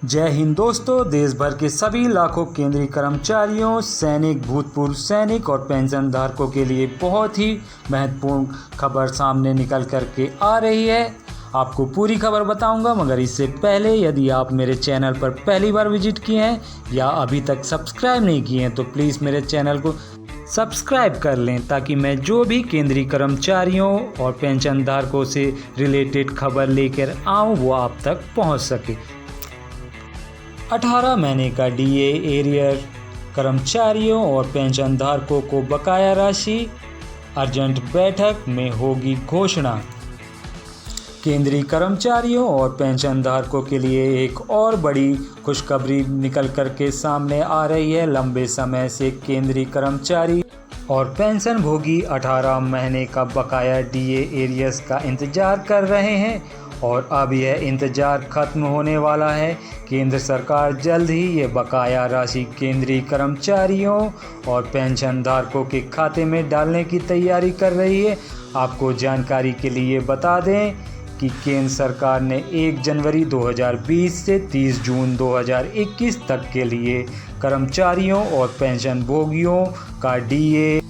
जय हिंद दोस्तों। देश भर के सभी लाखों केंद्रीय कर्मचारियों, सैनिक, भूतपूर्व सैनिक और पेंशन धारकों के लिए बहुत ही महत्वपूर्ण खबर सामने निकल कर के आ रही है। आपको पूरी खबर बताऊंगा, मगर इससे पहले यदि आप मेरे चैनल पर पहली बार विजिट किए हैं या अभी तक सब्सक्राइब नहीं किए हैं तो प्लीज़ मेरे चैनल को सब्सक्राइब कर लें, ताकि मैं जो भी केंद्रीय कर्मचारियों और पेंशन धारकों से रिलेटेड खबर लेकर आऊँ वो आप तक पहुँच सके। 18 महीने का डीए एरियर कर्मचारियों और पेंशन धारकों को बकाया राशि, अर्जेंट बैठक में होगी घोषणा। केंद्रीय कर्मचारियों और पेंशन धारकों के लिए एक और बड़ी खुशखबरी निकल कर के सामने आ रही है। लंबे समय से केंद्रीय कर्मचारी और पेंशन भोगी 18 महीने का बकाया डीए एरियर्स का इंतजार कर रहे हैं और अब यह इंतजार खत्म होने वाला है। केंद्र सरकार जल्द ही ये बकाया राशि केंद्रीय कर्मचारियों और पेंशन धारकों के खाते में डालने की तैयारी कर रही है। आपको जानकारी के लिए बता दें कि केंद्र सरकार ने 1 जनवरी 2020 से 30 जून 2021 तक के लिए कर्मचारियों और पेंशन भोगियों का डीए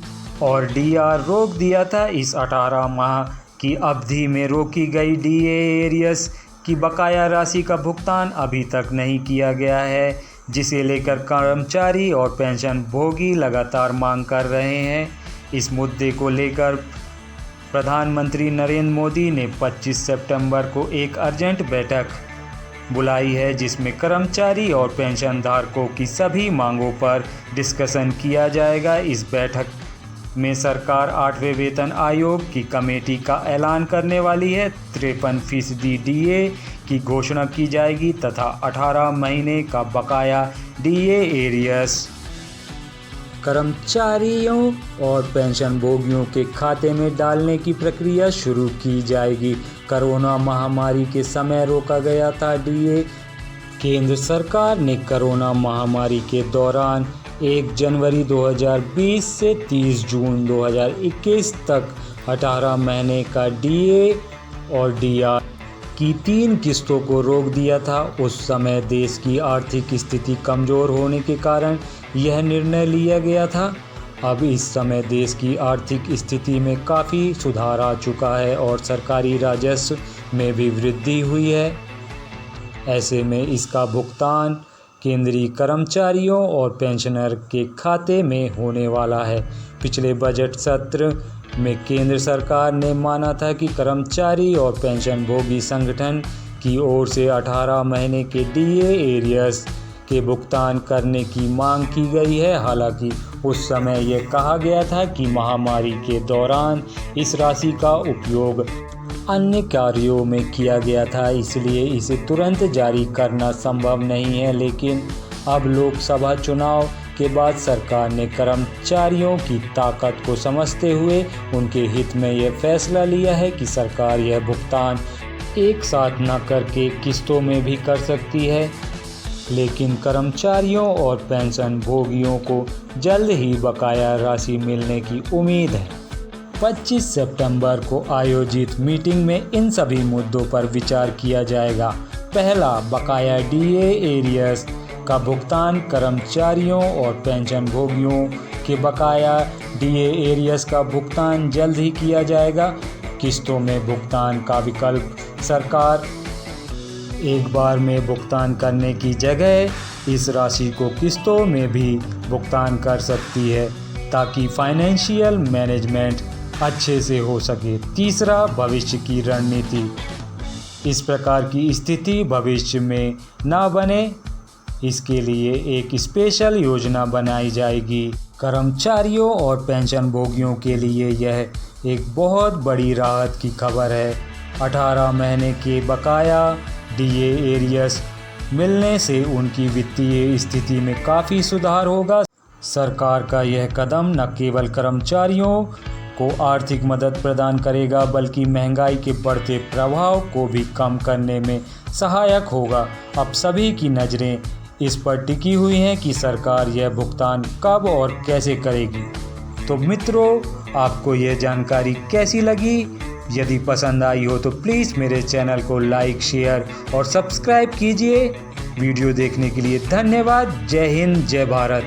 और डीआर रोक दिया था। इस 18 माह की अवधि में रोकी गई डीए एरियर्स की बकाया राशि का भुगतान अभी तक नहीं किया गया है, जिसे लेकर कर्मचारी और पेंशन भोगी लगातार मांग कर रहे हैं। इस मुद्दे को लेकर प्रधानमंत्री नरेंद्र मोदी ने 25 सितंबर को एक अर्जेंट बैठक बुलाई है, जिसमें कर्मचारी और पेंशन धारकों की सभी मांगों पर डिस्कशन किया जाएगा। इस बैठक में सरकार 8वें वेतन आयोग की कमेटी का ऐलान करने वाली है। 53% डीए की घोषणा की जाएगी तथा 18 महीने का बकाया डीए एरियर्स कर्मचारियों और पेंशन भोगियों के खाते में डालने की प्रक्रिया शुरू की जाएगी। कोरोना महामारी के समय रोका गया था डीए। केंद्र सरकार ने कोरोना महामारी के दौरान 1 जनवरी 2020 से 30 जून 2021 तक 18 महीने का डीए और डीआर की 3 किस्तों को रोक दिया था। उस समय देश की आर्थिक स्थिति कमज़ोर होने के कारण यह निर्णय लिया गया था। अब इस समय देश की आर्थिक स्थिति में काफ़ी सुधार आ चुका है और सरकारी राजस्व में भी वृद्धि हुई है। ऐसे में इसका भुगतान केंद्रीय कर्मचारियों और पेंशनर के खाते में होने वाला है। पिछले बजट सत्र में केंद्र सरकार ने माना था कि कर्मचारी और पेंशन भोगी संगठन की ओर से 18 महीने के डीए एरियर्स के भुगतान करने की मांग की गई है। हालांकि उस समय यह कहा गया था कि महामारी के दौरान इस राशि का उपयोग अन्य कार्यों में किया गया था, इसलिए इसे तुरंत जारी करना संभव नहीं है। लेकिन अब लोकसभा चुनाव के बाद सरकार ने कर्मचारियों की ताकत को समझते हुए उनके हित में यह फैसला लिया है कि सरकार यह भुगतान एक साथ न करके किस्तों में भी कर सकती है। लेकिन कर्मचारियों और पेंशन भोगियों को जल्द ही बकाया राशि मिलने की उम्मीद है। 25 सितंबर को आयोजित मीटिंग में इन सभी मुद्दों पर विचार किया जाएगा। पहला, बकाया डीए एरियर्स का भुगतान। कर्मचारियों और पेंशन भोगियों के बकाया डीए एरियर्स का भुगतान जल्द ही किया जाएगा। किस्तों में भुगतान का विकल्प सरकार एक बार में भुगतान करने की जगह इस राशि को किस्तों में भी भुगतान कर सकती है, ताकि फाइनेंशियल मैनेजमेंट अच्छे से हो सके। तीसरा, भविष्य की रणनीति। इस प्रकार की स्थिति भविष्य में ना बने, इसके लिए एक स्पेशल योजना बनाई जाएगी। कर्मचारियों और पेंशन भोगियों के लिए यह एक बहुत बड़ी राहत की खबर है। 18 महीने के बकाया डीए एरियर्स मिलने से उनकी वित्तीय स्थिति में काफ़ी सुधार होगा। सरकार का यह कदम न केवल कर्मचारियों को आर्थिक मदद प्रदान करेगा, बल्कि महंगाई के बढ़ते प्रभाव को भी कम करने में सहायक होगा। अब सभी की नज़रें इस पर टिकी हुई हैं कि सरकार यह भुगतान कब और कैसे करेगी। तो मित्रों, आपको यह जानकारी कैसी लगी? यदि पसंद आई हो तो प्लीज़ मेरे चैनल को लाइक, शेयर और सब्सक्राइब कीजिए। वीडियो देखने के लिए धन्यवाद। जय हिंद, जय भारत।